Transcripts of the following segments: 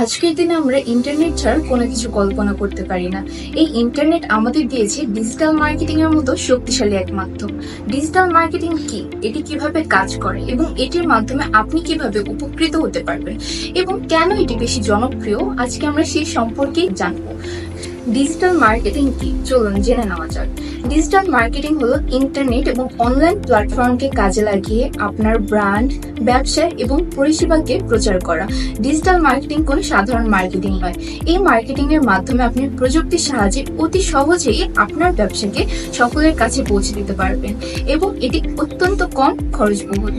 আজকের দিনে আমরা ইন্টারনেট ছাড়া কোনো কিছু কল্পনা করতে পারি না। এই ইন্টারনেট আমাদের দিয়েছে ডিজিটাল মার্কেটিং এর মতো শক্তিশালী এক মাধ্যম। ডিজিটাল মার্কেটিং কি, এটি কিভাবে কাজ করে এবং এটির মাধ্যমে আপনি কিভাবে উপকৃত হতে পারবেন এবং কেন এটি বেশি জনপ্রিয়, আজকে আমরা সেই সম্পর্কেই জানবো। ডিজিটাল মার্কেটিং কি, চলুন জেনে নেওয়া যাক। ডিজিটাল মার্কেটিং হলো ইন্টারনেট এবং অনলাইন প্ল্যাটফর্মকে কাজে লাগিয়ে আপনার ব্র্যান্ড, ব্যবসা এবং পরিষেবাকে প্রচার করা। ডিজিটাল মার্কেটিং কোনো সাধারণ মার্কেটিং নয়। এই মার্কেটিং এর মাধ্যমে আপনি প্রযুক্তির সাহায্যে অতি সহজেই আপনার ব্যবসাকে সকলের কাছে পৌঁছে দিতে পারবেন এবং এটি অত্যন্ত কম খরচবহুল।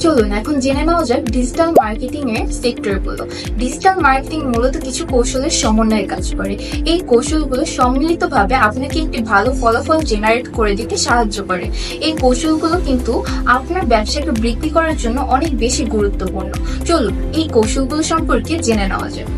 চলুন এখন জেনে নেওয়া যাক ডিজিটাল মার্কেটিং এর সেক্টরগুলো। ডিজিটাল মার্কেটিং মূলত কিছু কৌশলের সমন্বয়ে কাজ করে। এই কৌশলগুলো সম্মিলিতভাবে আপনাকে একটি ভালো ফলাফল জেনারেট করে দিতে সাহায্য করে। এই কৌশলগুলো কিন্তু আপনার ব্যবসাকে বৃদ্ধি করার জন্য অনেক বেশি গুরুত্বপূর্ণ। চলুন এই কৌশলগুলো সম্পর্কে জেনে নেওয়া যাক।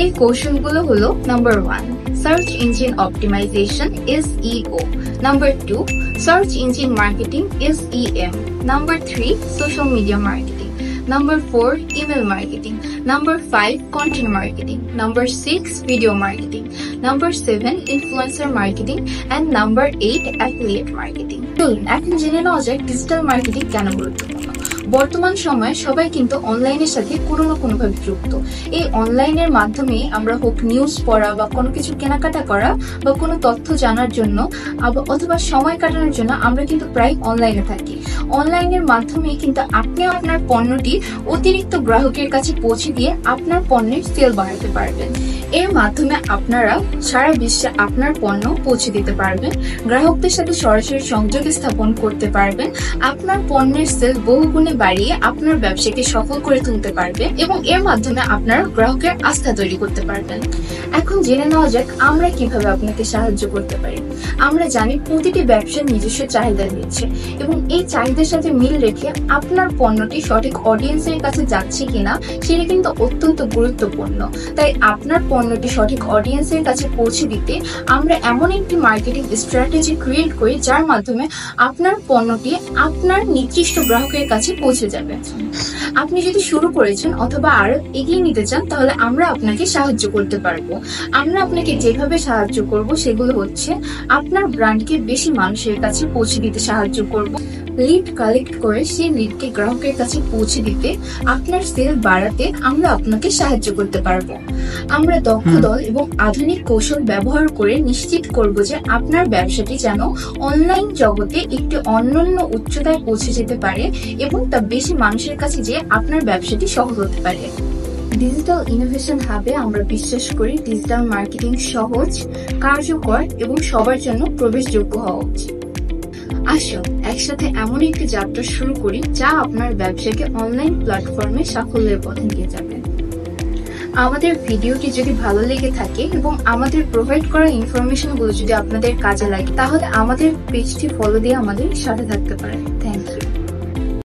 এই কৌশলগুলো হলো number 1, search engine optimization SEO, number 2, search engine marketing SEM, number 3, social media marketing, number 4, email marketing, number 5, content marketing, number 6, video marketing, number 7, influencer marketing and number 8, affiliate marketing. চলুন এখন জেনে নেওয়া যাক ডিজিটাল মার্কেটিং কেন গুরুত্বপূর্ণ। বর্তমান সময়ে সবাই কিন্তু অনলাইনের সাথে কোনো না কোনো ভাবে যুক্ত। এই অনলাইনের মাধ্যমে আমরা হোক নিউজ পড়া বা কোনো কিছু কেনাকাটা করা বা কোনো তথ্য জানার জন্য অথবা সময় কাটানোর জন্য আমরা কিন্তু প্রায় অনলাইনে থাকি। অনলাইনের মাধ্যমে কিন্তু আপনি আপনার পণ্যটি অতিরিক্ত গ্রাহকের কাছে পৌঁছে দিয়ে আপনার পণ্যের সেল বাড়াতে পারবেন। এর মাধ্যমে আপনারা সারা বিশ্বে আপনার পণ্য পৌঁছে দিতে পারবেন, গ্রাহকদের সাথে সরাসরি সংযোগ স্থাপন করতে পারবেন, আপনার পণ্যের সেল বহুগুণে বাড়িয়ে আপনার ব্যবসাকে সফল করে তুলতে পারবেন এবং এর মাধ্যমে আপনারা গ্রাহকের আস্থা তৈরি করতে পারবেন। এখন জেনে নেওয়া যাক আমরা কিভাবে আপনাকে সাহায্য করতে পারি। আমরা জানি প্রতিটি ব্যবসার নিজস্ব চাহিদা রয়েছে এবং এই চাহিদার সাথে মিল রেখে আপনার পণ্যটি সঠিক অডিয়েন্সের কাছে যাচ্ছে কিনা সেটা কিন্তু অত্যন্ত গুরুত্বপূর্ণ। তাই আপনার পণ্যটি সঠিক অডিয়েন্সের কাছে পৌঁছে দিতে আমরা এমন একটি মার্কেটিং স্ট্র্যাটেজি ক্রিয়েট করি যার মাধ্যমে আপনার পণ্যটি আপনার নির্দিষ্ট গ্রাহকের কাছে পৌঁছে যাবে। আপনি যদি শুরু করেছেন অথবা আরো এগিয়ে নিতে চান তাহলে আমরা আপনাকে সাহায্য করতে পারবো। আমরা আপনাকে যেভাবে সাহায্য করব সেগুলো হচ্ছে আপনার ব্র্যান্ডকে বেশি মানুষের কাছে পৌঁছে দিতে সাহায্য করব, লিড কালেক্ট করে সেই লিডকে গ্রাহকের কাছে পৌঁছে দিতে, আপনার সেল বাড়াতে আমরা আপনাকে সাহায্য করতে পারবো। আমরা দক্ষ দল এবং আধুনিক কৌশল ব্যবহার করে নিশ্চিত করব যে আপনার ব্যবসাটি যেন অনলাইন জগতে একটি অনন্য উচ্চতায় পৌঁছে যেতে পারে এবং তা বেশি মানুষের কাছে যে আপনার ব্যবসাটি সফল হতে পারে। ডিজিটাল ইনোভেশন হাবে আমরা বিশ্বাস করি ডিজিটাল মার্কেটিং সহজ, কার্যকর এবং সবার জন্য প্রবেশযোগ্য হওয়া উচিত। আসুন একসাথে এমন একটি যাত্রা শুরু করি যা আপনার ব্যবসাকে অনলাইন প্ল্যাটফর্মে সাফল্যের পথে নিয়ে যাবে। আমাদের ভিডিওটি যদি ভালো লেগে থাকে এবং আমাদের প্রোভাইড করা ইনফরমেশনগুলো যদি আপনাদের কাজে লাগে তাহলে আমাদের পেজটি ফলো দিয়ে আমাদের সাথে থাকতে পারেন।